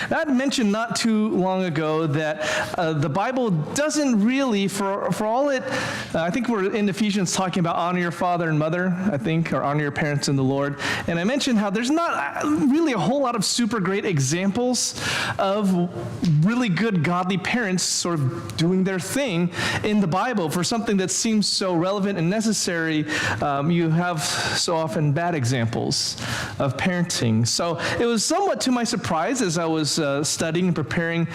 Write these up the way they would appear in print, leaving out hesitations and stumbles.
I had mentioned not too long ago that the Bible doesn't really, for all it, I think we're in Ephesians talking about honor your father and mother, I think, or honor your parents in the Lord. And I mentioned how there's not really a whole lot of super great examples of really good godly parents sort of doing their thing in the Bible. For something that seems so relevant and necessary, you have so often bad examples of parenting. So it was somewhat to my surprise as I was studying and preparing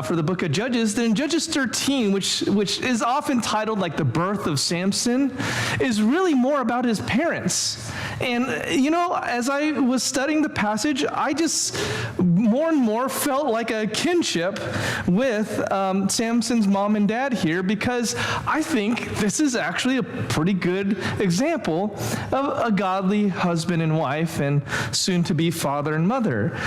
for the book of Judges, that in Judges 13, which is often titled like the birth of Samson, is really more about his parents. And, as I was studying the passage, I just more and more felt like a kinship with Samson's mom and dad here, because I think this is actually a pretty good example of a godly husband and wife and soon-to-be father and mother.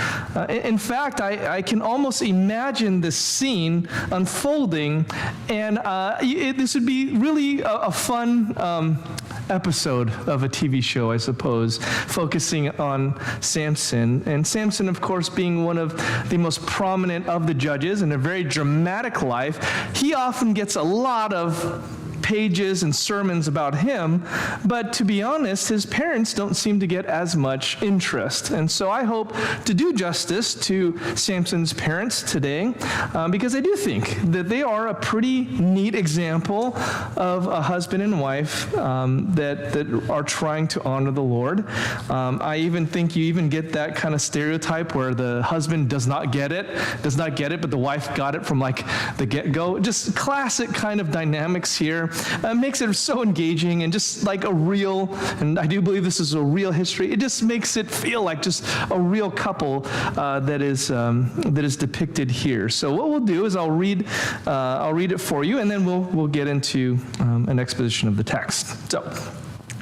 In fact, I can almost imagine this scene unfolding, and this would be really a fun episode of a TV show, I suppose, focusing on Samson. And Samson, of course, being one of the most prominent of the judges in a very dramatic life, he often gets a lot of pages and sermons about him, but to be honest, his parents don't seem to get as much interest. And so I hope to do justice to Samson's parents today, because I do think that they are a pretty neat example of a husband and wife that are trying to honor the Lord. I even think you even get that kind of stereotype where the husband does not get it, but the wife got it from like the get-go. Just classic kind of dynamics here. Makes it so engaging and just like a real, and I do believe this is a real history, it just makes it feel like just a real couple that is depicted here. So what we'll do is I'll read it for you, and then we'll get into an exposition of the text. So,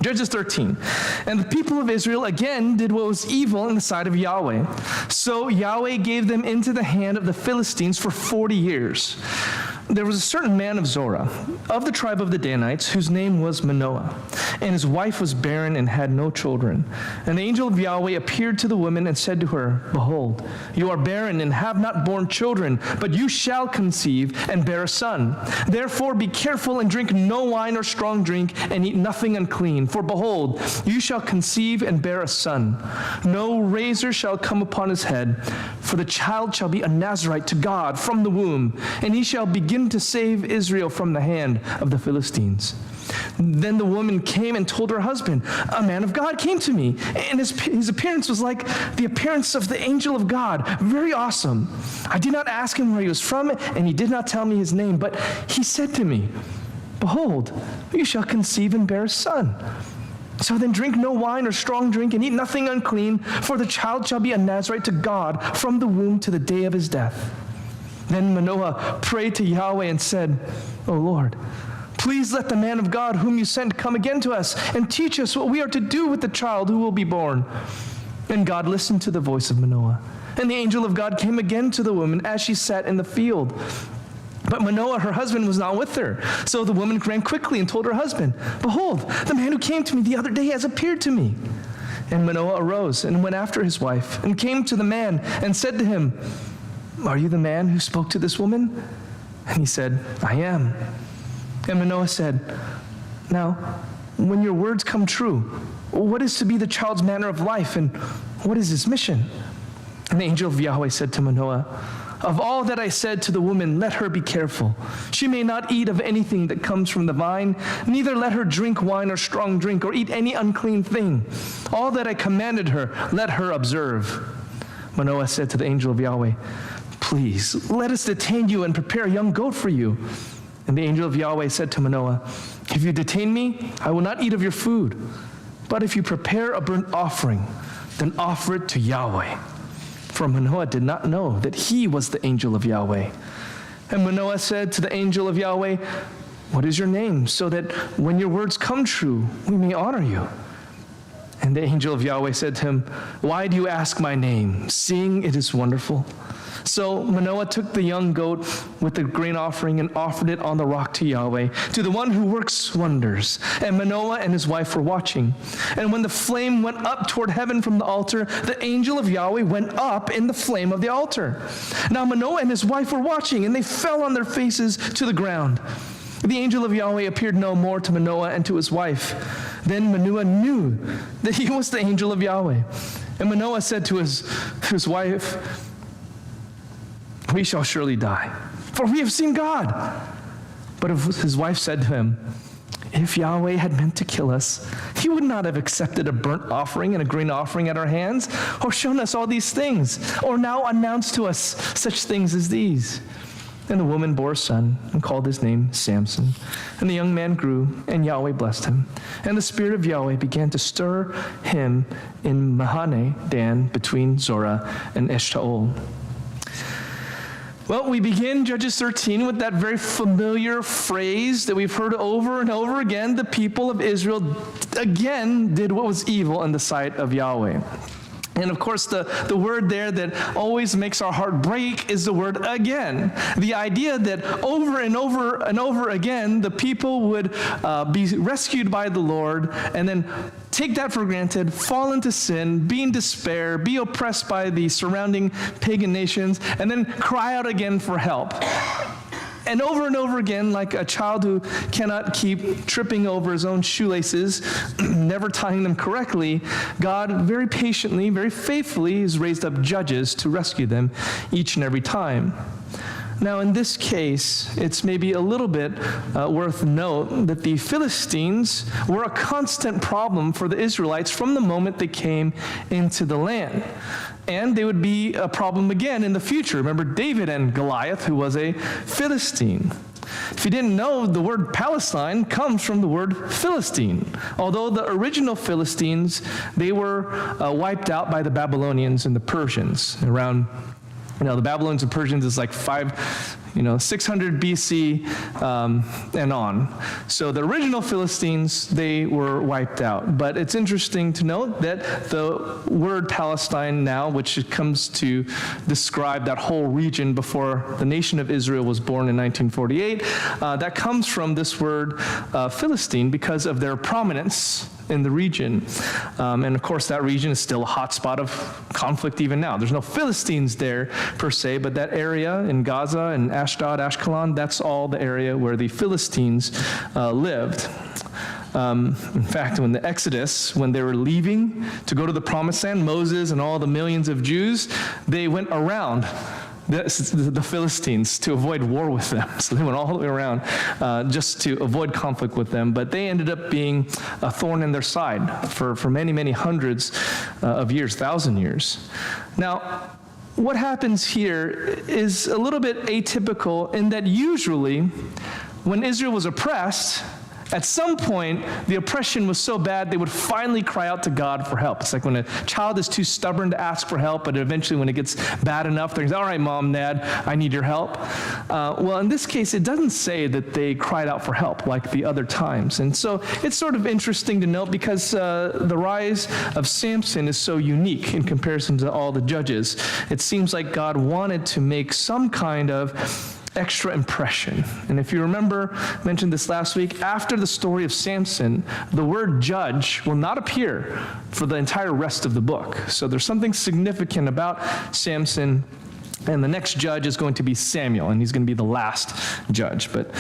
Judges 13. And the people of Israel again did what was evil in the sight of Yahweh. So Yahweh gave them into the hand of the Philistines for 40 years. There was a certain man of Zorah, of the tribe of the Danites, whose name was Manoah, and his wife was barren and had no children. And the angel of Yahweh appeared to the woman and said to her, Behold, you are barren and have not borne children, but you shall conceive and bear a son. Therefore be careful and drink no wine or strong drink, and eat nothing unclean. For behold, you shall conceive and bear a son. No razor shall come upon his head, for the child shall be a Nazarite to God from the womb, and he shall begin to save Israel from the hand of the Philistines. Then the woman came and told her husband, A man of God came to me, and his appearance was like the appearance of the angel of God, very awesome. I did not ask him where he was from, and he did not tell me his name, but he said to me, Behold, you shall conceive and bear a son. So then drink no wine or strong drink, and eat nothing unclean, for the child shall be a Nazarite to God from the womb to the day of his death. Then Manoah prayed to Yahweh and said, O Lord, please let the man of God whom you sent come again to us and teach us what we are to do with the child who will be born. And God listened to the voice of Manoah. And the angel of God came again to the woman as she sat in the field. But Manoah, her husband, was not with her. So the woman ran quickly and told her husband, Behold, the man who came to me the other day has appeared to me. And Manoah arose and went after his wife and came to the man and said to him, Are you the man who spoke to this woman? And he said, I am. And Manoah said, Now, when your words come true, what is to be the child's manner of life, and what is his mission? And the angel of Yahweh said to Manoah, Of all that I said to the woman, let her be careful. She may not eat of anything that comes from the vine, neither let her drink wine or strong drink, or eat any unclean thing. All that I commanded her, let her observe. Manoah said to the angel of Yahweh, Please, let us detain you and prepare a young goat for you. And the angel of Yahweh said to Manoah, If you detain me, I will not eat of your food. But if you prepare a burnt offering, then offer it to Yahweh. For Manoah did not know that he was the angel of Yahweh. And Manoah said to the angel of Yahweh, What is your name, so that when your words come true, we may honor you? And the angel of Yahweh said to him, Why do you ask my name, seeing it is wonderful? So Manoah took the young goat with the grain offering and offered it on the rock to Yahweh, to the one who works wonders. And Manoah and his wife were watching. And when the flame went up toward heaven from the altar, the angel of Yahweh went up in the flame of the altar. Now Manoah and his wife were watching, and they fell on their faces to the ground. The angel of Yahweh appeared no more to Manoah and to his wife. Then Manoah knew that he was the angel of Yahweh. And Manoah said to his wife, "We shall surely die, for we have seen God." But his wife said to him, "If Yahweh had meant to kill us, he would not have accepted a burnt offering and a grain offering at our hands, or shown us all these things, or now announced to us such things as these." And the woman bore a son and called his name Samson. And the young man grew, and Yahweh blessed him. And the Spirit of Yahweh began to stir him in Mahane Dan between Zorah and Eshtaol. Well, we begin Judges 13 with that very familiar phrase that we've heard over and over again. The people of Israel again did what was evil in the sight of Yahweh. And of course, the word there that always makes our heart break is the word again. The idea that over and over and over again, the people would be rescued by the Lord and then take that for granted, fall into sin, be in despair, be oppressed by the surrounding pagan nations, and then cry out again for help. And over again, like a child who cannot keep tripping over his own shoelaces, never tying them correctly, God very patiently, very faithfully has raised up judges to rescue them each and every time. Now, in this case, it's maybe a little bit worth note that the Philistines were a constant problem for the Israelites from the moment they came into the land. And they would be a problem again in the future. Remember David and Goliath, who was a Philistine. If you didn't know, the word Palestine comes from the word Philistine. Although the original Philistines, they were wiped out by the Babylonians and the Persians around. The Babylonians and Persians is like 600 BC and on. So the original Philistines, they were wiped out. But it's interesting to note that the word Palestine now, which comes to describe that whole region before the nation of Israel was born in 1948, that comes from this word Philistine because of their prominence in the region. And of course, that region is still a hotspot of conflict even now. There's no Philistines there per se, but that area in Gaza and Ashdod, Ashkelon, that's all the area where the Philistines lived. In fact, when the Exodus, when they were leaving to go to the Promised Land, Moses and all the millions of Jews, they went around the Philistines to avoid war with them. So they went all the way around just to avoid conflict with them. But they ended up being a thorn in their side for many, many hundreds of years, 1,000 years. Now, what happens here is a little bit atypical in that usually when Israel was oppressed, at some point, the oppression was so bad, they would finally cry out to God for help. It's like when a child is too stubborn to ask for help, but eventually when it gets bad enough, they're like, "All right, Mom, Dad, I need your help." Well, in this case, it doesn't say that they cried out for help like the other times. And so it's sort of interesting to note because the rise of Samson is so unique in comparison to all the judges. It seems like God wanted to make some kind of extra impression. And if you remember, I mentioned this last week, after the story of Samson, the word judge will not appear for the entire rest of the book. So there's something significant about Samson, and the next judge is going to be Samuel, and he's going to be the last judge. But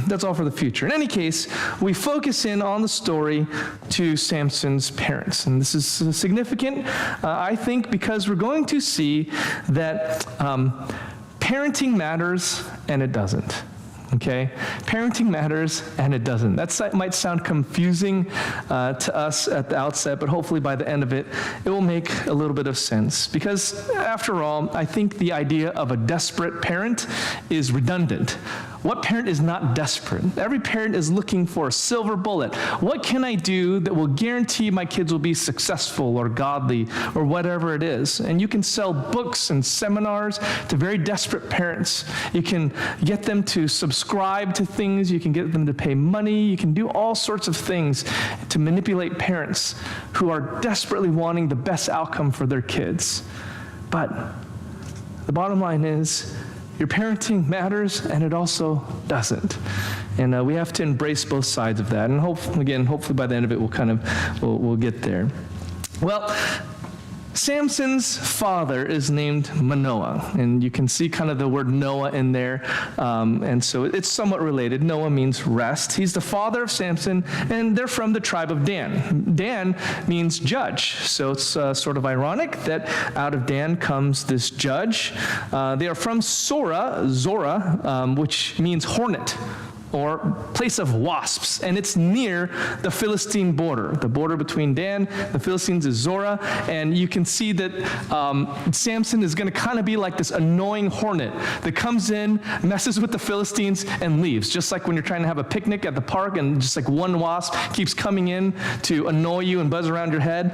that's all for the future. In any case, we focus in on the story to Samson's parents. And this is significant, I think, because we're going to see that parenting matters and it doesn't. Okay? Parenting matters and it doesn't. That might sound confusing to us at the outset, but hopefully by the end of it, it will make a little bit of sense. Because after all, I think the idea of a desperate parent is redundant. What parent is not desperate? Every parent is looking for a silver bullet. What can I do that will guarantee my kids will be successful or godly or whatever it is? And you can sell books and seminars to very desperate parents. You can get them to subscribe to things. You can get them to pay money. You can do all sorts of things to manipulate parents who are desperately wanting the best outcome for their kids. But the bottom line is your parenting matters, and it also doesn't. And we have to embrace both sides of that. And hopefully by the end of it, we'll get there. Well, Samson's father is named Manoah, and you can see kind of the word Noah in there, and so it's somewhat related. Noah means rest. He's the father of Samson, and they're from the tribe of Dan. Dan means judge, so it's sort of ironic that out of Dan comes this judge. They are from Zorah, which means hornet, or place of wasps, and it's near the Philistine border. The border between Dan, the Philistines, is Zorah, and you can see that Samson is going to kind of be like this annoying hornet that comes in, messes with the Philistines, and leaves. Just like when you're trying to have a picnic at the park and just like one wasp keeps coming in to annoy you and buzz around your head.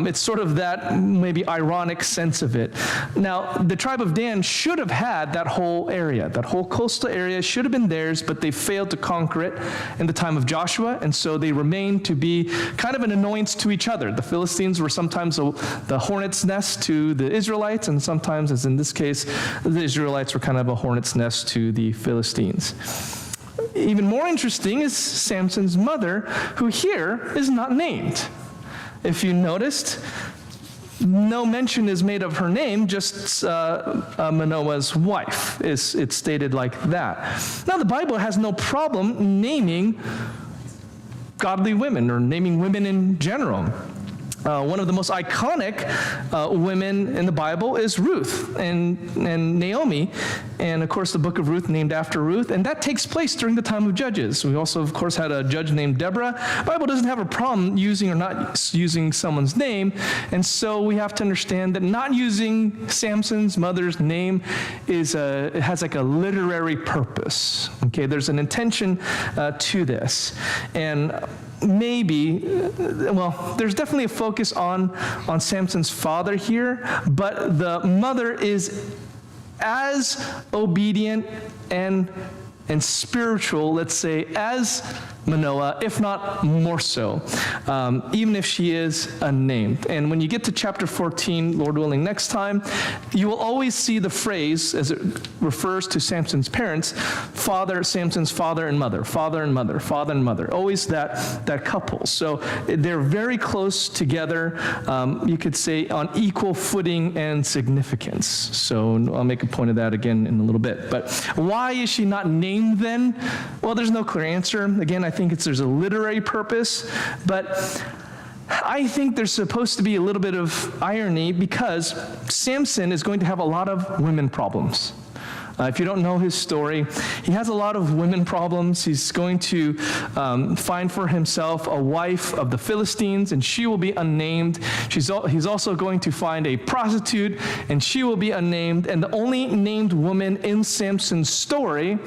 It's sort of that maybe ironic sense of it. Now, the tribe of Dan should have had that whole area. That whole coastal area should have been theirs, but they failed to conquer it in the time of Joshua, and so they remained to be kind of an annoyance to each other. The Philistines were sometimes the hornet's nest to the Israelites, and sometimes, as in this case, the Israelites were kind of a hornet's nest to the Philistines. Even more interesting is Samson's mother, who here is not named. If you noticed, no mention is made of her name, just Manoah's wife. It's stated like that. Now, the Bible has no problem naming godly women or naming women in general. One of the most iconic women in the Bible is Ruth and Naomi, and of course the book of Ruth named after Ruth, and that takes place during the time of Judges. We also, of course, had a judge named Deborah. The Bible doesn't have a problem using or not using someone's name, and so we have to understand that not using Samson's mother's name it has like a literary purpose. Okay, there's an intention to this, and there's definitely a focus on Samson's father here, but the mother is as obedient and spiritual, let's say, as Manoah, if not more so, even if she is unnamed. And when you get to chapter 14, Lord willing, next time, you will always see the phrase, as it refers to Samson's parents, Samson's father and mother, father and mother, father and mother, always that couple. So they're very close together, you could say on equal footing and significance. So I'll make a point of that again in a little bit. But why is she not named then? Well, there's no clear answer. Again, I think there's a literary purpose, but I think there's supposed to be a little bit of irony because Samson is going to have a lot of women problems. If you don't know his story, he has a lot of women problems. He's going to find for himself a wife of the Philistines, and she will be unnamed. He's also going to find a prostitute, and she will be unnamed. And the only named woman in Samson's story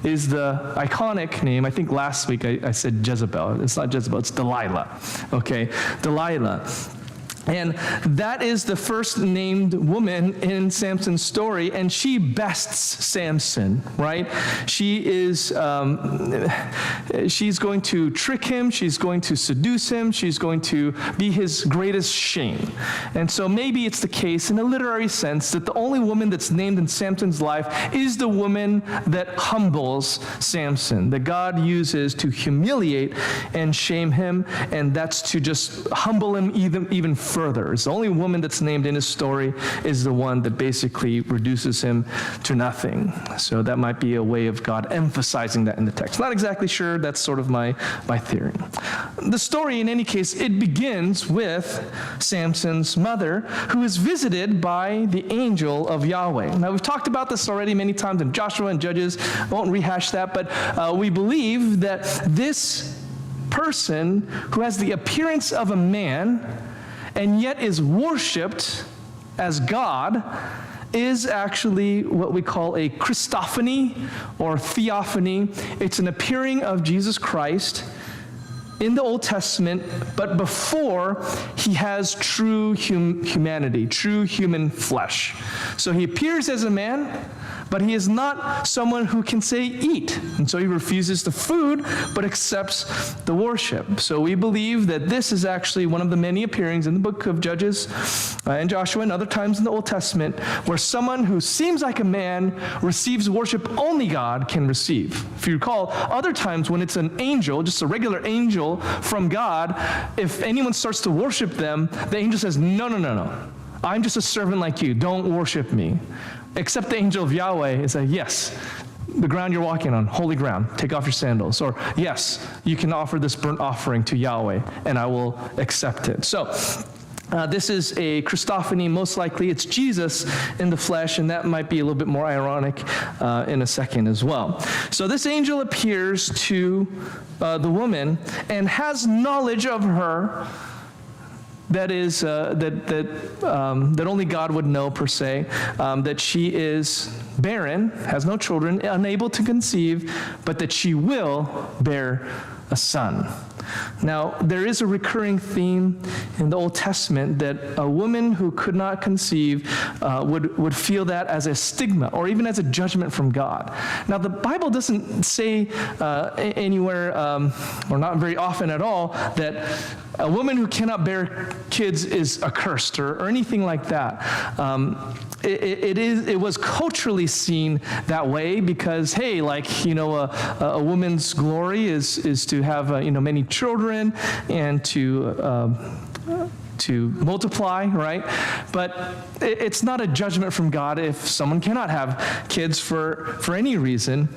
is the iconic name. I think last week I said Jezebel. It's not Jezebel, it's Delilah. Okay, Delilah. And that is the first named woman in Samson's story, and she bests Samson, right? She's going to trick him, she's going to seduce him, she's going to be his greatest shame. And so maybe it's the case in a literary sense that the only woman that's named in Samson's life is the woman that humbles Samson, that God uses to humiliate and shame him, and that's to just humble him even further. It's the only woman that's named in his story is the one that basically reduces him to nothing. So that might be a way of God emphasizing that in the text. Not exactly sure. That's sort of my theory. The story, in any case, it begins with Samson's mother, who is visited by the angel of Yahweh. Now, we've talked about this already many times in Joshua and Judges. I won't rehash that, but we believe that this person who has the appearance of a man and yet is worshipped as God is actually what we call a Christophany or theophany. It's an appearing of Jesus Christ in the Old Testament, but before he has true humanity, true human flesh. So he appears as a man, But he is not someone who can say, eat. And so he refuses the food, but accepts the worship. So we believe that this is actually one of the many appearings in the book of Judges and Joshua and other times in the Old Testament where someone who seems like a man receives worship only God can receive. If you recall, other times when it's an angel, just a regular angel from God, if anyone starts to worship them, the angel says, no. I'm just a servant like you. Don't worship me. Except the angel of Yahweh and say, yes, the ground you're walking on, holy ground, take off your sandals. Or, yes, you can offer this burnt offering to Yahweh, and I will accept it. So, this is a Christophany. Most likely it's Jesus in the flesh, and that might be a little bit more ironic in a second as well. So this angel appears to the woman and has knowledge of her that is that only God would know per se, that she is barren, has no children, unable to conceive, but that she will bear a son. Now, there is a recurring theme in the Old Testament that a woman who could not conceive would feel that as a stigma or even as a judgment from God. Now, the Bible doesn't say anywhere, or not very often at all, that a woman who cannot bear kids is accursed or anything like that. It was culturally seen that way because, hey, a woman's glory is to have many children and to multiply, right? But it's not a judgment from God if someone cannot have kids for any reason.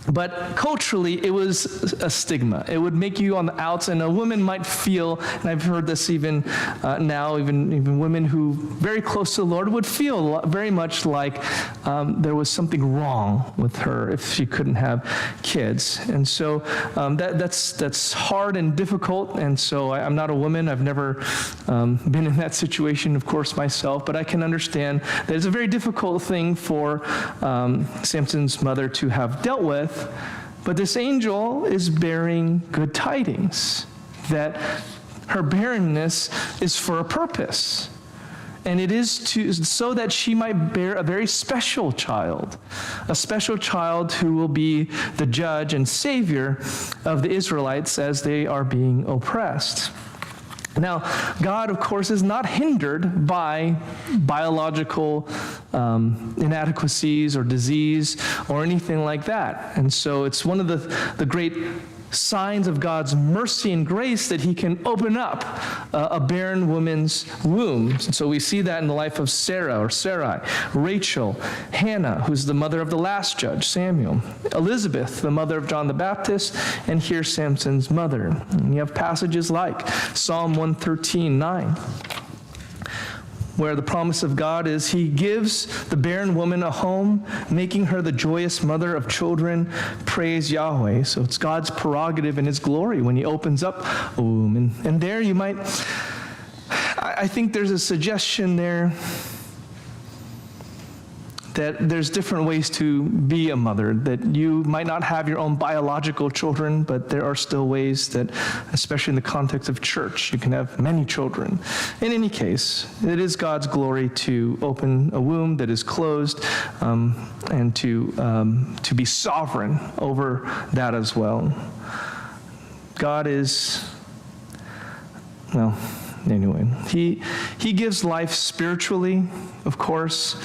But culturally, it was a stigma. It would make you on the outs, and a woman might feel, and I've heard this even now, even women who very close to the Lord would feel very much like there was something wrong with her if she couldn't have kids. And so that's hard and difficult, and so I'm not a woman. I've never been in that situation, of course, myself, but I can understand that it's a very difficult thing for Samson's mother to have dealt with. But this angel is bearing good tidings, that her barrenness is for a purpose. And it is so that she might bear a very special child, a special child who will be the judge and savior of the Israelites as they are being oppressed. Now, God, of course, is not hindered by biological inadequacies or disease or anything like that. And so it's one of the great signs of God's mercy and grace that he can open up a barren woman's womb. And so we see that in the life of Sarah or Sarai, Rachel, Hannah, who's the mother of the last judge, Samuel, Elizabeth, the mother of John the Baptist, and here Samson's mother. And you have passages like Psalm 113:9. Where the promise of God is he gives the barren woman a home, making her the joyous mother of children. Praise Yahweh. So it's God's prerogative and his glory when he opens up a womb. And there you might, I think there's a suggestion there that there's different ways to be a mother, that you might not have your own biological children, but there are still ways that, especially in the context of church, you can have many children. In any case, it is God's glory to open a womb that is closed and to be sovereign over that as well. God is, well, anyway, he gives life spiritually, of course,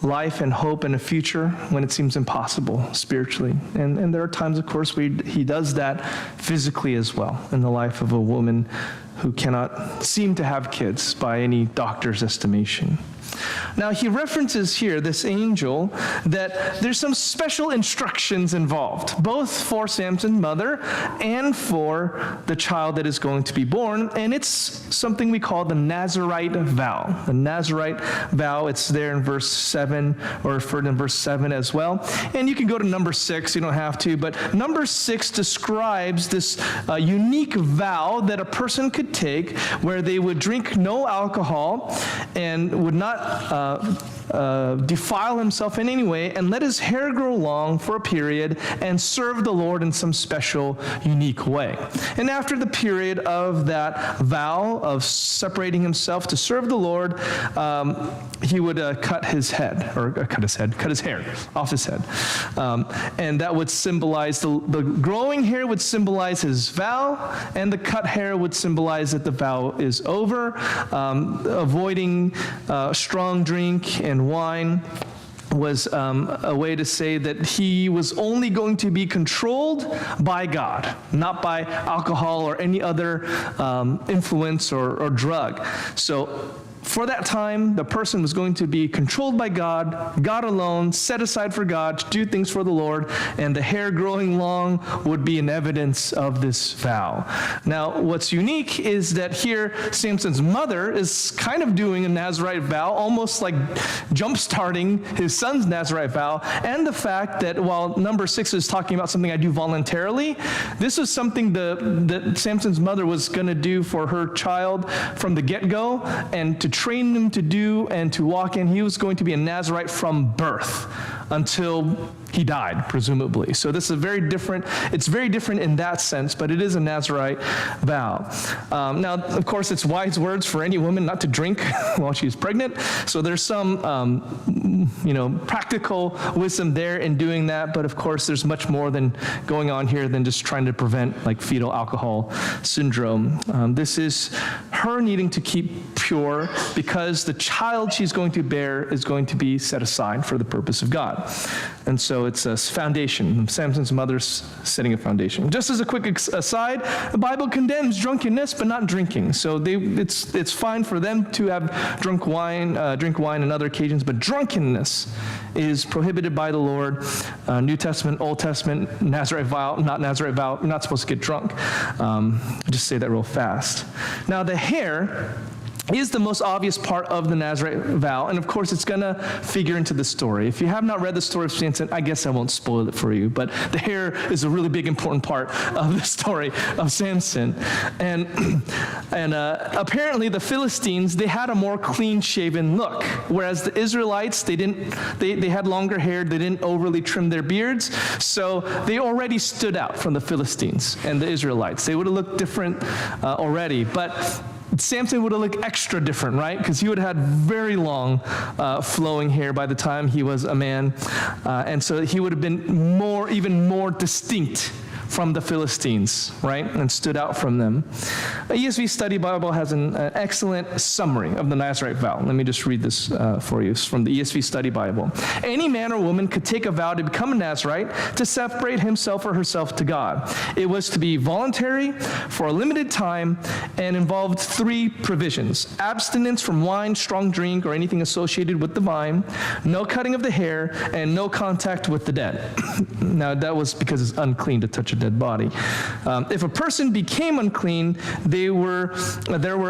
life and hope and a future when it seems impossible spiritually. And there are times, of course, where he does that physically as well in the life of a woman who cannot seem to have kids by any doctor's estimation. Now, he references here, this angel, that there's some special instructions involved, both for Samson's mother and for the child that is going to be born, and it's something we call the Nazirite vow. The Nazirite vow, it's there in verse 7, or referred in verse 7 as well. And you can go to number 6, you don't have to, but number 6 describes this unique vow that a person could take where they would drink no alcohol and would not defile himself in any way, and let his hair grow long for a period, and serve the Lord in some special, unique way. And after the period of that vow of separating himself to serve the Lord, he would cut his hair off his head. And that would symbolize, the growing hair would symbolize his vow, and the cut hair would symbolize that the vow is over. Avoiding strong drink and wine was a way to say that he was only going to be controlled by God, not by alcohol or any other influence or drug. So for that time, the person was going to be controlled by God, God alone, set aside for God, to do things for the Lord, and the hair growing long would be an evidence of this vow. Now, what's unique is that here, Samson's mother is kind of doing a Nazirite vow, almost like jump-starting his son's Nazirite vow, and the fact that while number 6 is talking about something I do voluntarily, this was something that Samson's mother was going to do for her child from the get-go, and to train him to do and to walk in. He was going to be a Nazirite from birth until he died, presumably. So this is very different. It's very different in that sense, but it is a Nazirite vow. Now, of course, it's wise words for any woman not to drink while she's pregnant. So there's some, practical wisdom there in doing that. But of course, there's much more than going on here than just trying to prevent like fetal alcohol syndrome. This is her needing to keep pure because the child she's going to bear is going to be set aside for the purpose of God. And so it's a foundation. Samson's mother's setting a foundation. Just as a quick aside, the Bible condemns drunkenness, but not drinking. So it's fine for them to have drink wine on other occasions, but drunkenness is prohibited by the Lord. New Testament, Old Testament, Nazirite vow, not Nazirite vow. You're not supposed to get drunk. Just say that real fast. Now the hair is the most obvious part of the Nazirite vow, and of course it's going to figure into the story. If you have not read the story of Samson, I guess I won't spoil it for you, but the hair is a really big important part of the story of Samson. And apparently the Philistines, they had a more clean-shaven look, whereas the Israelites, they had longer hair, they didn't overly trim their beards, so they already stood out from the Philistines and the Israelites. They would have looked different already, but Samson would have looked extra different, right? Because he would have had very long flowing hair by the time he was a man. And so he would have been even more distinct from the Philistines, right? And stood out from them. ESV Study Bible has an excellent summary of the Nazirite vow. Let me just read this for you from the ESV Study Bible. Any man or woman could take a vow to become a Nazirite to separate himself or herself to God. It was to be voluntary for a limited time and involved 3 provisions: abstinence from wine, strong drink, or anything associated with the vine, no cutting of the hair, and no contact with the dead. Now, that was because it's unclean to touch a dead body. If a person became unclean, there were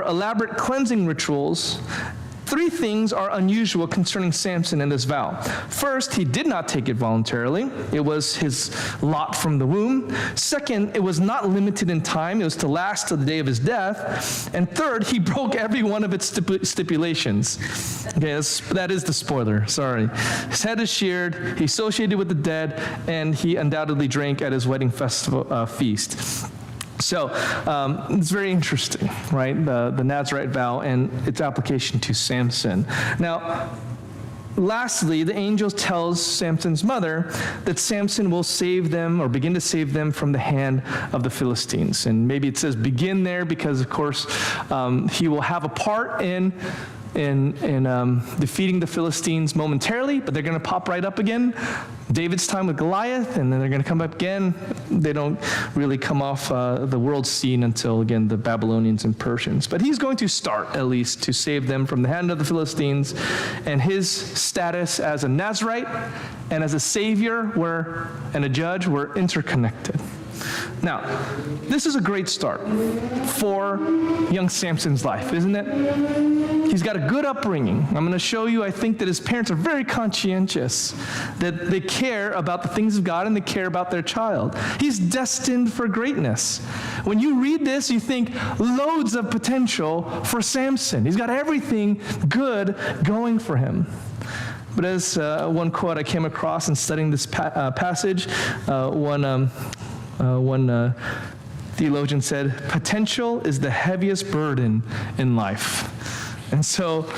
elaborate cleansing rituals. 3 things are unusual concerning Samson and this vow. First, he did not take it voluntarily. It was his lot from the womb. Second, it was not limited in time. It was to last to the day of his death. And third, he broke every one of its stipulations. Okay, that is the spoiler, sorry. His head is sheared, he associated with the dead, and he undoubtedly drank at his wedding feast. So it's very interesting, right? The Nazirite vow and its application to Samson. Now, lastly, the angel tells Samson's mother that Samson will save them or begin to save them from the hand of the Philistines. And maybe it says begin there because, of course, he will have a part in defeating the Philistines momentarily, but they're going to pop right up again. David's time with Goliath, and then they're going to come up again. They don't really come off the world scene until, again, the Babylonians and Persians. But he's going to start, at least, to save them from the hand of the Philistines, and his status as a Nazirite and as a savior and a judge were interconnected. Now, this is a great start for young Samson's life, isn't it? He's got a good upbringing. I'm going to show you, I think, that his parents are very conscientious, that they care about the things of God and they care about their child. He's destined for greatness. When you read this, you think loads of potential for Samson. He's got everything good going for him. But as one quote I came across in studying this passage, one theologian said, "Potential is the heaviest burden in life." And so,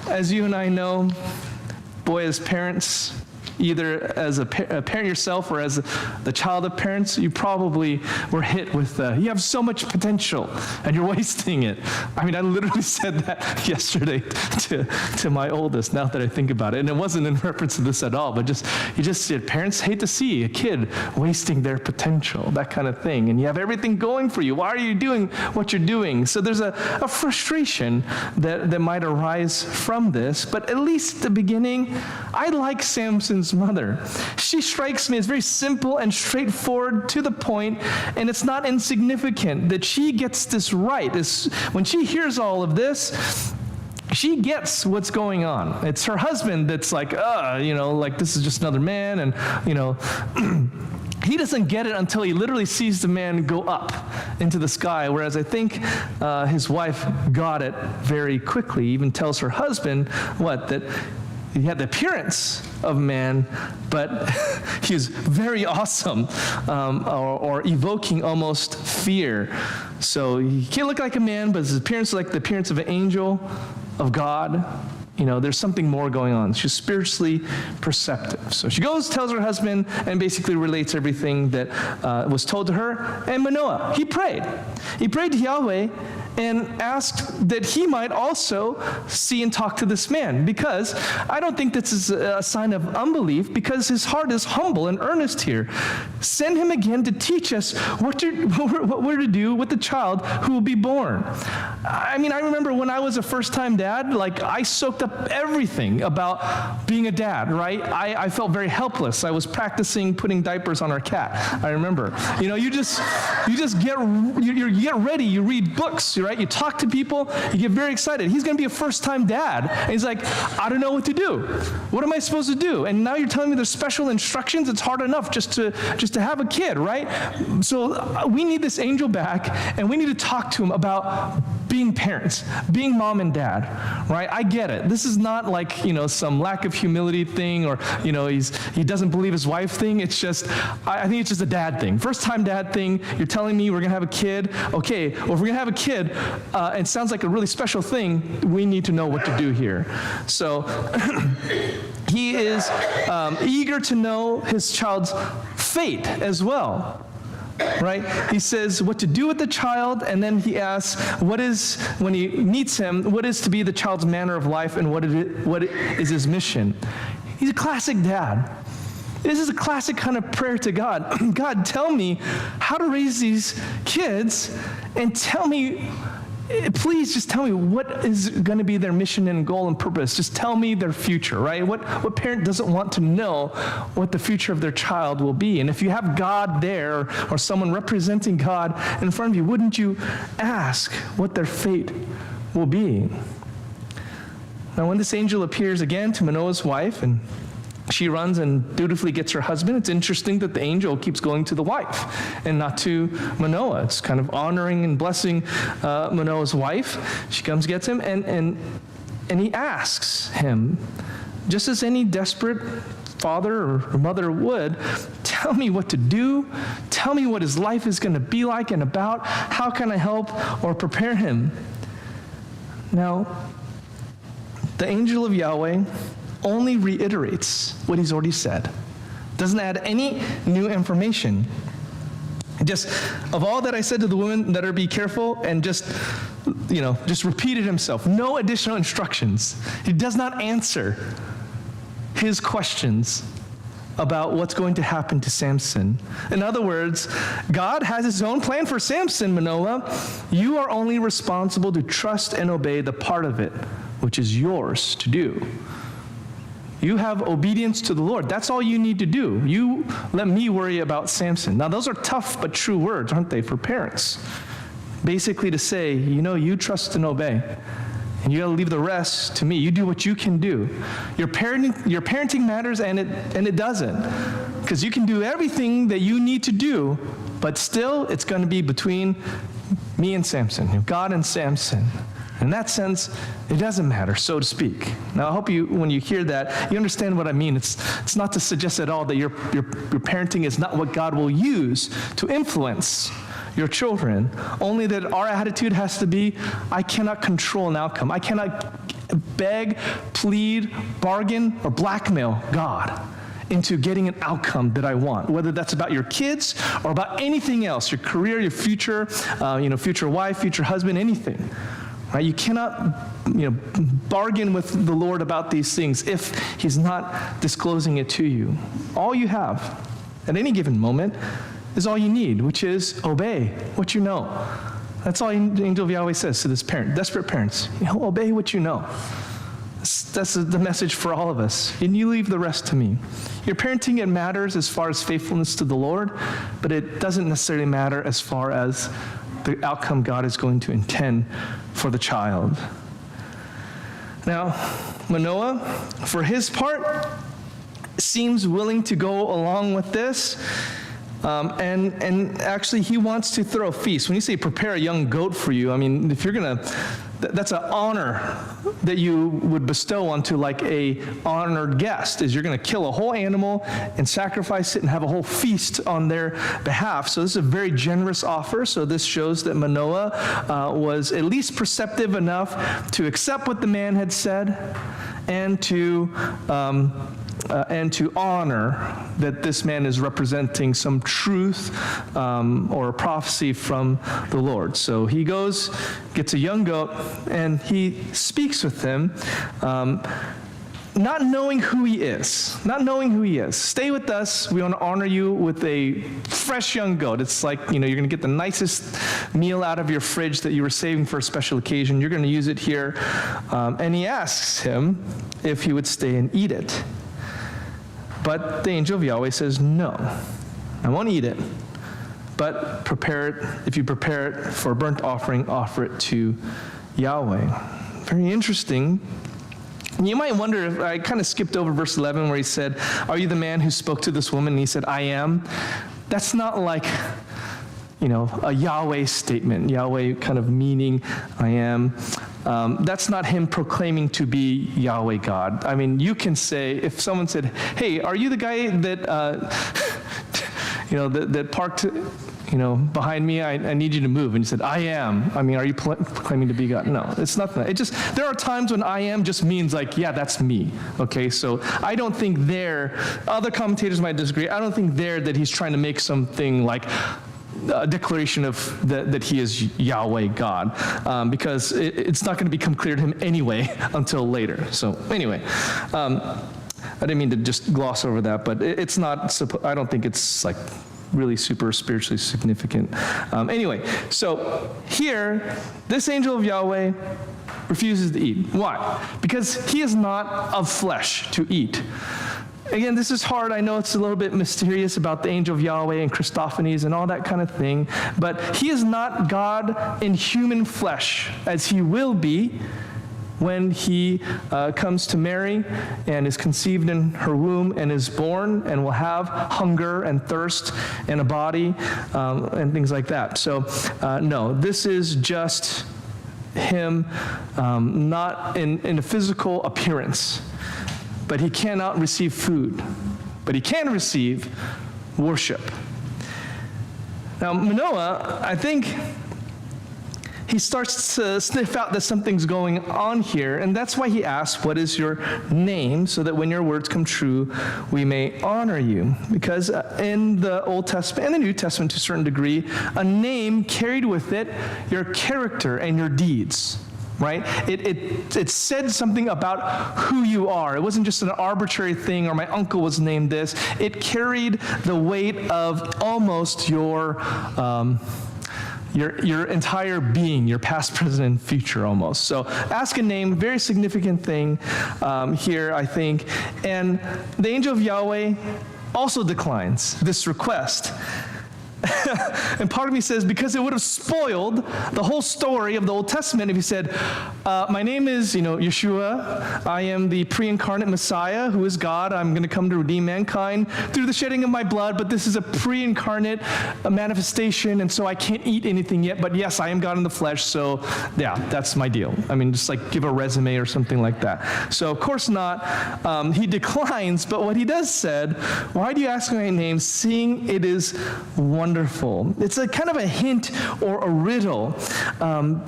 as you and I know, boy, as parents, either as a parent yourself or as the child of parents, you probably were hit with, you have so much potential and you're wasting it. I mean, I literally said that yesterday to my oldest, now that I think about it. And it wasn't in reference to this at all, but you just said, parents hate to see a kid wasting their potential, that kind of thing. And you have everything going for you. Why are you doing what you're doing? So there's a frustration that might arise from this. But at least at the beginning, I like Samson's mother. She strikes me as very simple and straightforward, to the point, and it's not insignificant that she gets this right. When she hears all of this, she gets what's going on. It's her husband that's like, like this is just another man, and, he doesn't get it until he literally sees the man go up into the sky, whereas I think his wife got it very quickly. He even tells her husband, that he had the appearance of man, but he was very awesome, or evoking almost fear. So he can't look like a man, but his appearance is like the appearance of an angel of God. There's something more going on. She's spiritually perceptive. So she goes, tells her husband, and basically relates everything that was told to her. And Manoah, he prayed. He prayed to Yahweh and asked that he might also see and talk to this man, because I don't think this is a sign of unbelief, because his heart is humble and earnest here. Send him again to teach us what we're to do with the child who will be born. I mean, I remember when I was a first-time dad, I soaked up everything about being a dad, right? I felt very helpless. I was practicing putting diapers on our cat. I remember. You just get ready. You read books, right? You talk to people. You get very excited. He's going to be a first-time dad, and he's like, I don't know what to do. What am I supposed to do? And now you're telling me there's special instructions. It's hard enough just to have a kid, right? So we need this angel back, and we need to talk to him about being parents, being mom and dad, right? I get it. This is not like, some lack of humility thing, or, he doesn't believe his wife thing. It's just, I think it's just a dad thing. First time dad thing. You're telling me we're going to have a kid. Okay, well, if we're going to have a kid, and it sounds like a really special thing, we need to know what to do here. So he is eager to know his child's fate as well. Right? He says what to do with the child, and then he asks, when he meets him, what is to be the child's manner of life, and what is his mission? He's a classic dad. This is a classic kind of prayer to God. God, tell me how to raise these kids, and please just tell me what is going to be their mission and goal and purpose. Just tell me their future, right? What parent doesn't want to know what the future of their child will be? And if you have God there, or someone representing God in front of you, wouldn't you ask what their fate will be? Now, when this angel appears again to Manoah's wife, and she runs and dutifully gets her husband, it's interesting that the angel keeps going to the wife and not to Manoah. It's kind of honoring and blessing Manoah's wife. She comes, gets him, and he asks him, just as any desperate father or mother would, tell me what to do. Tell me what his life is going to be like and about. How can I help or prepare him? Now, the angel of Yahweh only reiterates what he's already said. Doesn't add any new information. Just, of all that I said to the woman, let her be careful, and just repeated himself. No additional instructions. He does not answer his questions about what's going to happen to Samson. In other words, God has his own plan for Samson, Manoah. You are only responsible to trust and obey the part of it which is yours to do. You have obedience to the Lord. That's all you need to do. You let me worry about Samson. Now, those are tough but true words, aren't they, for parents? Basically to say, you trust and obey. And you got to leave the rest to me. You do what you can do. Your parenting matters, and it doesn't. Because you can do everything that you need to do, but still it's going to be between me and Samson, God and Samson. In that sense, it doesn't matter, so to speak. Now, I hope when you hear that, you understand what I mean. It's not to suggest at all that your parenting is not what God will use to influence your children, only that our attitude has to be, I cannot control an outcome. I cannot beg, plead, bargain, or blackmail God into getting an outcome that I want, whether that's about your kids or about anything else, your career, your future, future wife, future husband, anything. Right? You cannot, bargain with the Lord about these things if He's not disclosing it to you. All you have at any given moment is all you need, which is obey what you know. That's all the angel of Yahweh says to this parent, desperate parents. Obey what you know. That's the message for all of us. And you leave the rest to me. Your parenting, it matters as far as faithfulness to the Lord, but it doesn't necessarily matter as far as the outcome God is going to intend for the child. Now, Manoah, for his part, seems willing to go along with this. And actually, he wants to throw a feast. When you say prepare a young goat for you, I mean, if you're going to, that's an honor that you would bestow onto like a honored guest, is you're going to kill a whole animal and sacrifice it and have a whole feast on their behalf. So this is a very generous offer. So this shows that Manoah was at least perceptive enough to accept what the man had said and to honor that this man is representing some truth or a prophecy from the Lord. So he goes, gets a young goat, and he speaks with him, not knowing who he is. Stay with us. We want to honor you with a fresh young goat. It's like, you're going to get the nicest meal out of your fridge that you were saving for a special occasion. You're going to use it here. And he asks him if he would stay and eat it. But the angel of Yahweh says, no, I won't eat it. But prepare it, if you prepare it for a burnt offering, offer it to Yahweh. Very interesting. You might wonder if I kind of skipped over verse 11 where he said, are you the man who spoke to this woman? And he said, I am. That's not like, a Yahweh statement. Yahweh kind of meaning I am. That's not him proclaiming to be Yahweh God. I mean, you can say, if someone said, hey, are you the guy that, that parked, behind me, I need you to move. And you said, I am. I mean, are you claiming to be God? No, it's not that. There are times when I am just means like, yeah, that's me. Okay, so I don't think other commentators might disagree. I don't think that he's trying to make something like a declaration of that he is Yahweh God, because it's not going to become clear to him anyway until later. So anyway, I didn't mean to just gloss over that, but it's not, I don't think it's like really super spiritually significant. Anyway, so here, this angel of Yahweh refuses to eat. Why? Because he is not of flesh to eat. Again, this is hard. I know it's a little bit mysterious about the angel of Yahweh and Christophanies and all that kind of thing, but he is not God in human flesh, as he will be when he comes to Mary and is conceived in her womb and is born and will have hunger and thirst and a body and things like that. So no, this is just him not in a physical appearance. But he cannot receive food. But he can receive worship. Now, Manoah, I think he starts to sniff out that something's going on here, and that's why he asks, what is your name, so that when your words come true, we may honor you. Because in the Old Testament and the New Testament to a certain degree, a name carried with it your character and your deeds. Right? It said something about who you are. It wasn't just an arbitrary thing, or my uncle was named this. It carried the weight of almost your entire being, your past, present, and future almost. So ask a name, very significant thing here, I think. And the angel of Yahweh also declines this request. And part of me says, because it would have spoiled the whole story of the Old Testament if he said, my name is, Yeshua. I am the pre-incarnate Messiah who is God. I'm going to come to redeem mankind through the shedding of my blood, but this is a pre-incarnate manifestation, and so I can't eat anything yet, but yes, I am God in the flesh, so yeah, that's my deal. I mean, just like give a resume or something like that. So of course not. He declines, but what he does said, why do you ask my name, seeing it is wonderful? It's a kind of a hint or a riddle. And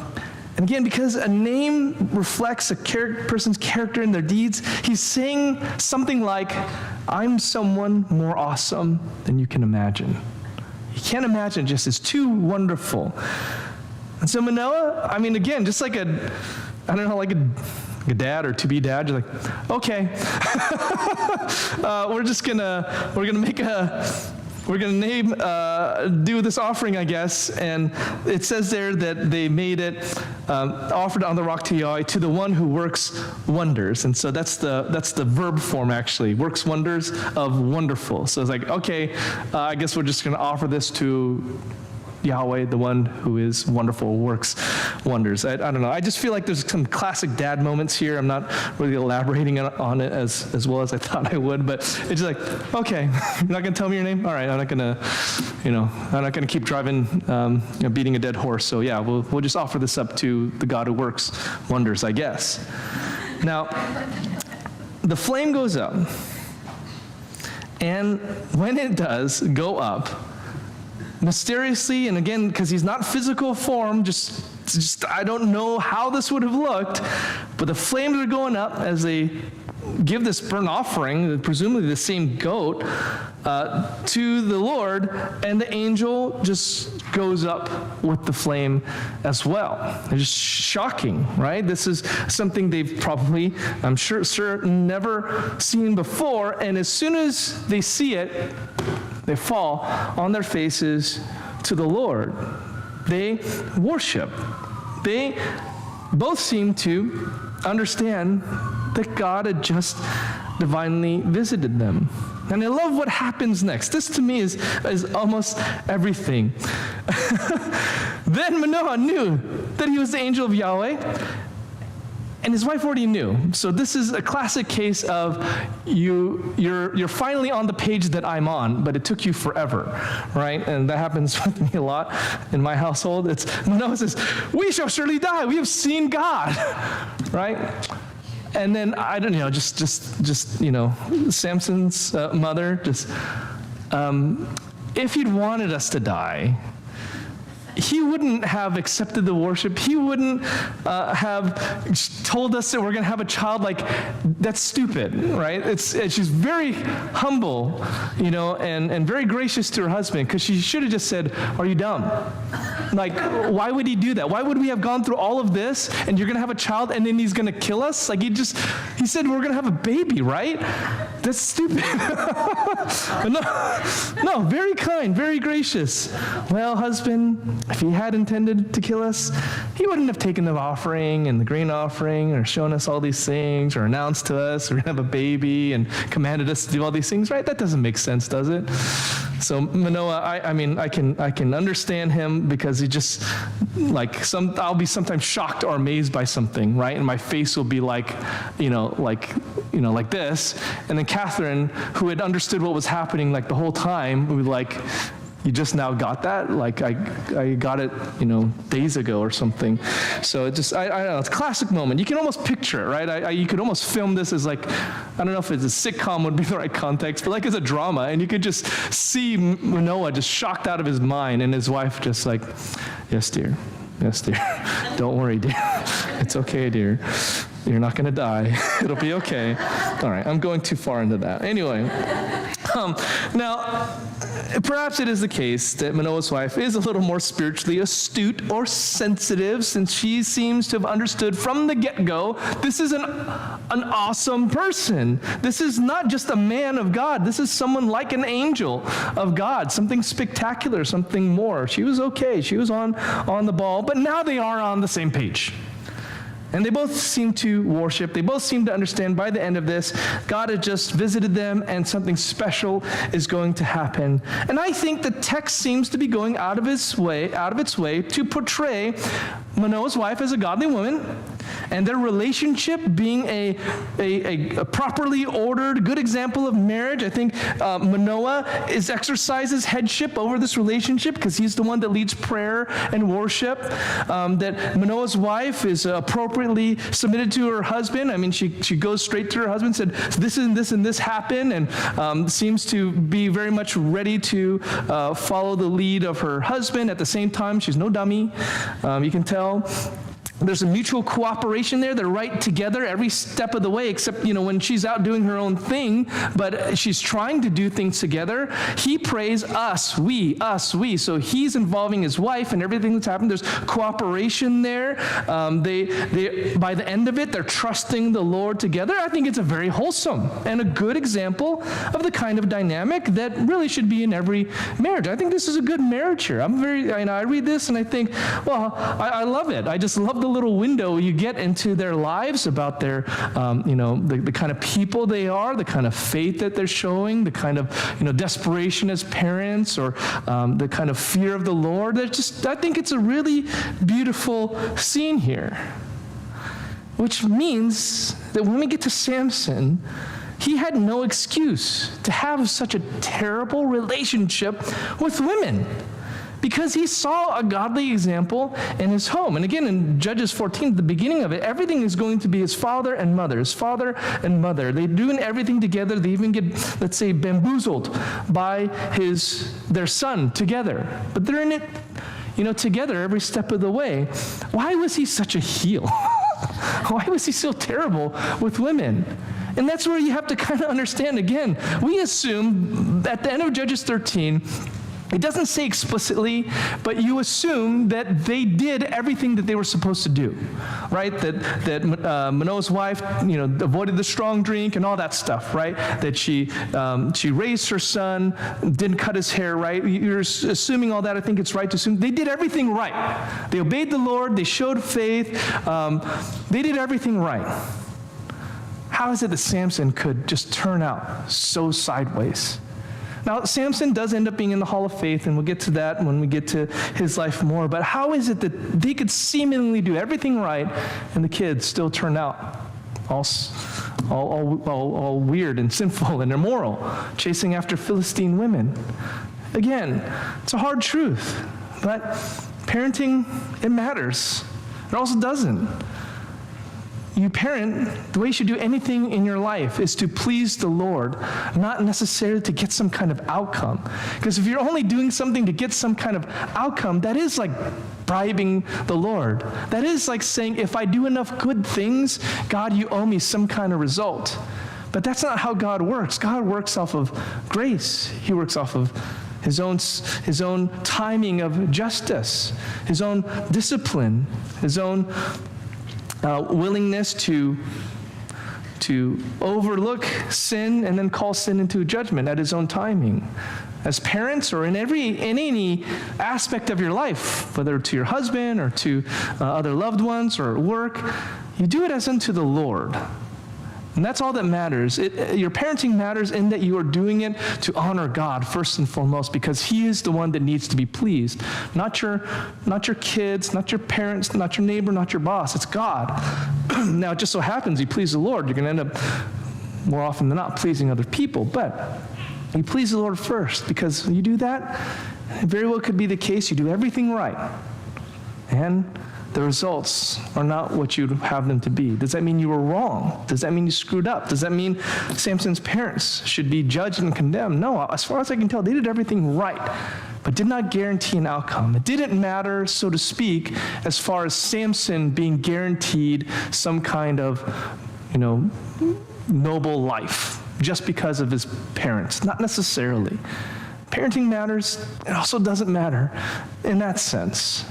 again, because a name reflects a person's character and their deeds, he's saying something like, I'm someone more awesome than you can imagine. You can't imagine, just it's too wonderful. And so Manoah, I mean, again, just like a dad or to-be dad, you're like, okay, we're gonna name, do this offering, I guess. And it says there that they made it, offered on the rock to Yahweh, to the one who works wonders. And so that's the verb form, actually, works wonders of wonderful. So it's like, okay, I guess we're just gonna offer this to Yahweh, the one who is wonderful, works wonders. I don't know. I just feel like there's some classic dad moments here. I'm not really elaborating on it as well as I thought I would, but it's just like, okay, you're not going to tell me your name? All right, I'm not going to keep driving, beating a dead horse. So yeah, we'll just offer this up to the God who works wonders, I guess. Now, the flame goes up, and when it does go up, mysteriously, and again, because he's not physical form, just I don't know how this would have looked, but the flames are going up as they give this burnt offering, presumably the same goat, to the Lord, and the angel just goes up with the flame as well. It's just shocking, right? This is something they've probably, I'm sure, never seen before, and as soon as they see it, they fall on their faces to the Lord. They worship. They both seem to understand that God had just divinely visited them. And I love what happens next. This to me is almost everything. Then Manoah knew that he was the angel of Yahweh, and his wife already knew. So this is a classic case of you're finally on the page that I'm on, but it took you forever, right? And that happens with me a lot in my household. It's Manoah says, "We shall surely die. We have seen God," right? And then I don't know, just Samson's mother, if he'd wanted us to die, he wouldn't have accepted the worship. He wouldn't have told us that we're going to have a child. Like, that's stupid, right? She's very humble, and very gracious to her husband, because she should have just said, "Are you dumb? Like, why would he do that? Why would we have gone through all of this, and you're going to have a child, and then he's going to kill us?" Like, he said we're going to have a baby, right? That's stupid. No, very kind, very gracious. Well, husband, if he had intended to kill us, he wouldn't have taken the offering and the grain offering, or shown us all these things, or announced to us we're going to have a baby and commanded us to do all these things, right? That doesn't make sense, does it? So Manoah, I can understand him, because he just, I'll be sometimes shocked or amazed by something, right? And my face will be like this. And then Catherine, who had understood what was happening like the whole time, would be like, "You just now got that? Like, I got it, days ago or something." So it just, I don't know, it's a classic moment. You can almost picture it, right? You could almost film this as like, I don't know if it's a sitcom would be the right context, but like as a drama, and you could just see Manoah just shocked out of his mind, and his wife just like, "Yes, dear. Yes, dear. Don't worry, dear. It's okay, dear. You're not going to die. It'll be okay." All right, I'm going too far into that. Anyway, now, perhaps it is the case that Manoah's wife is a little more spiritually astute or sensitive, since she seems to have understood from the get-go, this is an awesome person. This is not just a man of God. This is someone like an angel of God, something spectacular, something more. She was okay. She was on the ball, but now they are on the same page. And they both seem to worship. They both seem to understand by the end of this, God has just visited them and something special is going to happen. And I think the text seems to be going out of its way to portray Manoah's wife as a godly woman and their relationship being a properly ordered, good example of marriage. I think Manoah exercises headship over this relationship because he's the one that leads prayer and worship. That Manoah's wife is appropriately submitted to her husband. I mean, she goes straight to her husband, said, this and this and this happened, and seems to be very much ready to follow the lead of her husband. At the same time, she's no dummy. You can tell. There's a mutual cooperation there. They're right together every step of the way, except, when she's out doing her own thing, but she's trying to do things together. He prays us, we. So he's involving his wife and everything that's happened. There's cooperation there. They by the end of it, they're trusting the Lord together. I think it's a very wholesome and a good example of the kind of dynamic that really should be in every marriage. I think this is a good marriage here. I read this and I think, well, I love it. I just love the little window you get into their lives about their, the kind of people they are, the kind of faith that they're showing, the kind of, desperation as parents, or the kind of fear of the Lord. I think it's a really beautiful scene here, which means that when we get to Samson, he had no excuse to have such a terrible relationship with women, because he saw a godly example in his home. And again, in Judges 14, at the beginning of it, everything is going to be his father and mother. His father and mother. They're doing everything together. They even get, let's say, bamboozled by their son together. But they're in it, together every step of the way. Why was he such a heel? Why was he so terrible with women? And that's where you have to kind of understand, again, we assume at the end of Judges 13, it doesn't say explicitly, but you assume that they did everything that they were supposed to do, right? That Manoah's wife, avoided the strong drink and all that stuff, right? That she raised her son, didn't cut his hair, right? You're assuming all that. I think it's right to assume they did everything right. They obeyed the Lord. They showed faith. They did everything right. How is it that Samson could just turn out so sideways? Now, Samson does end up being in the Hall of Faith, and we'll get to that when we get to his life more. But how is it that they could seemingly do everything right, and the kids still turn out all weird and sinful and immoral, chasing after Philistine women? Again, it's a hard truth, but parenting, it matters. It also doesn't. You parent, the way you should do anything in your life is to please the Lord, not necessarily to get some kind of outcome. Because if you're only doing something to get some kind of outcome, that is like bribing the Lord. That is like saying, if I do enough good things, God, you owe me some kind of result. But that's not how God works. God works off of grace. He works off of his own timing of justice, his own discipline, his own willingness to overlook sin and then call sin into judgment at his own timing. As parents, or in any aspect of your life, whether to your husband or to other loved ones or at work, you do it as unto the Lord. And that's all that matters. Your parenting matters in that you are doing it to honor God first and foremost, because he is the one that needs to be pleased. Not your kids, not your parents, not your neighbor, not your boss. It's God. Now, it just so happens you please the Lord, you're going to end up more often than not pleasing other people. But you please the Lord first, because when you do that, it very well could be the case you do everything right, and the results are not what you'd have them to be. Does that mean you were wrong? Does that mean you screwed up? Does that mean Samson's parents should be judged and condemned? No, as far as I can tell, they did everything right, but did not guarantee an outcome. It didn't matter, so to speak, as far as Samson being guaranteed some kind of, noble life just because of his parents. Not necessarily. Parenting matters. It also doesn't matter in that sense.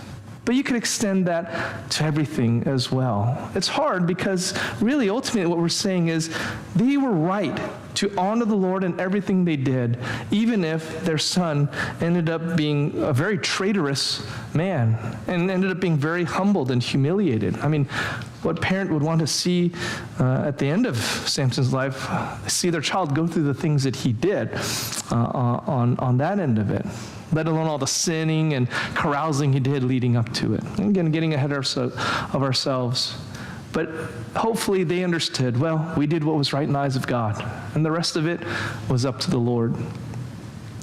But you could extend that to everything as well. It's hard because really, ultimately, what we're saying is they were right to honor the Lord in everything they did, even if their son ended up being a very traitorous man and ended up being very humbled and humiliated. I mean, What parent would want to see at the end of Samson's life, see their child go through the things that he did on that end of it, let alone all the sinning and carousing he did leading up to it. And again, getting ahead of ourselves. But hopefully they understood, well, we did what was right in the eyes of God, and the rest of it was up to the Lord.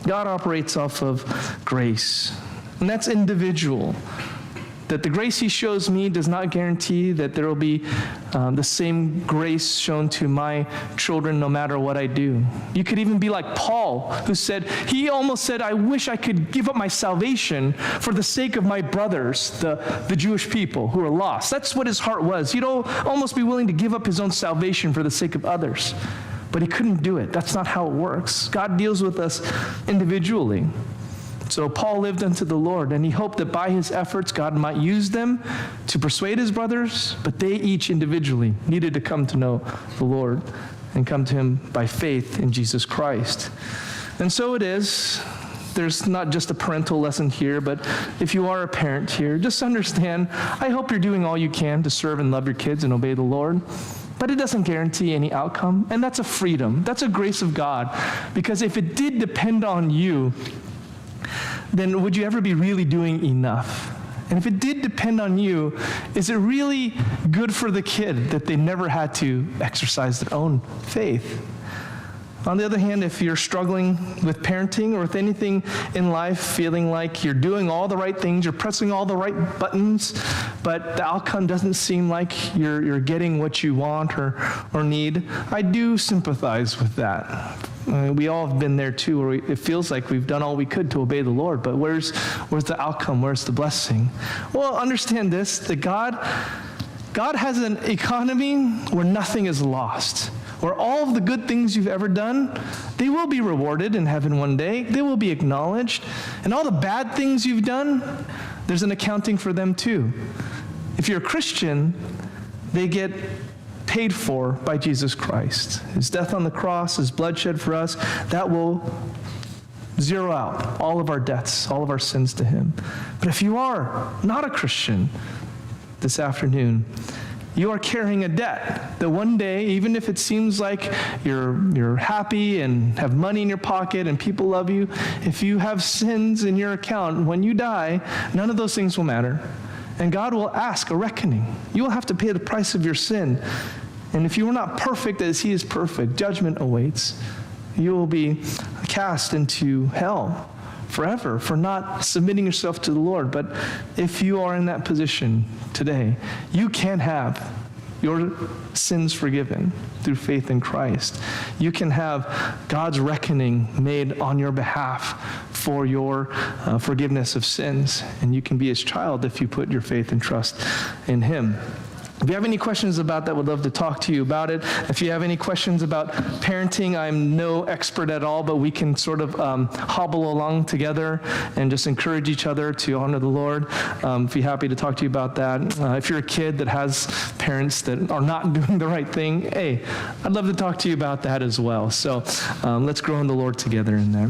God operates off of grace, and that's individual. That the grace he shows me does not guarantee that there will be the same grace shown to my children no matter what I do. You could even be like Paul, who he almost said, I wish I could give up my salvation for the sake of my brothers, the Jewish people who are lost. That's what his heart was. He'd almost be willing to give up his own salvation for the sake of others. But he couldn't do it. That's not how it works. God deals with us individually. So Paul lived unto the Lord, and he hoped that by his efforts, God might use them to persuade his brothers, but they each individually needed to come to know the Lord and come to him by faith in Jesus Christ. And so it is. There's not just a parental lesson here, but if you are a parent here, just understand, I hope you're doing all you can to serve and love your kids and obey the Lord. But it doesn't guarantee any outcome, and that's a freedom. That's a grace of God, because if it did depend on you, then would you ever be really doing enough? And if it did depend on you, is it really good for the kid that they never had to exercise their own faith? On the other hand, if you're struggling with parenting or with anything in life, feeling like you're doing all the right things, you're pressing all the right buttons, but the outcome doesn't seem like you're getting what you want or need, I do sympathize with that. We all have been there too, where it feels like we've done all we could to obey the Lord, but where's the outcome? Where's the blessing? Well, understand this, that God has an economy where nothing is lost, where all of the good things you've ever done, they will be rewarded in heaven one day. They will be acknowledged. And all the bad things you've done, there's an accounting for them too. If you're a Christian, they get paid for by Jesus Christ. His death on the cross, his blood shed for us, that will zero out all of our debts, all of our sins to him. But if you are not a Christian this afternoon, you are carrying a debt that one day, even if it seems like you're happy and have money in your pocket and people love you, if you have sins in your account, when you die, none of those things will matter. And God will ask a reckoning. You will have to pay the price of your sin. And if you are not perfect as he is perfect, judgment awaits. You will be cast into hell forever for not submitting yourself to the Lord. But if you are in that position today, you can have your sins forgiven through faith in Christ. You can have God's reckoning made on your behalf for your forgiveness of sins. And you can be his child if you put your faith and trust in him. If you have any questions about that, we'd love to talk to you about it. If you have any questions about parenting, I'm no expert at all, but we can sort of hobble along together and just encourage each other to honor the Lord. I'd be happy to talk to you about that. If you're a kid that has parents that are not doing the right thing, hey, I'd love to talk to you about that as well. So let's grow in the Lord together in there.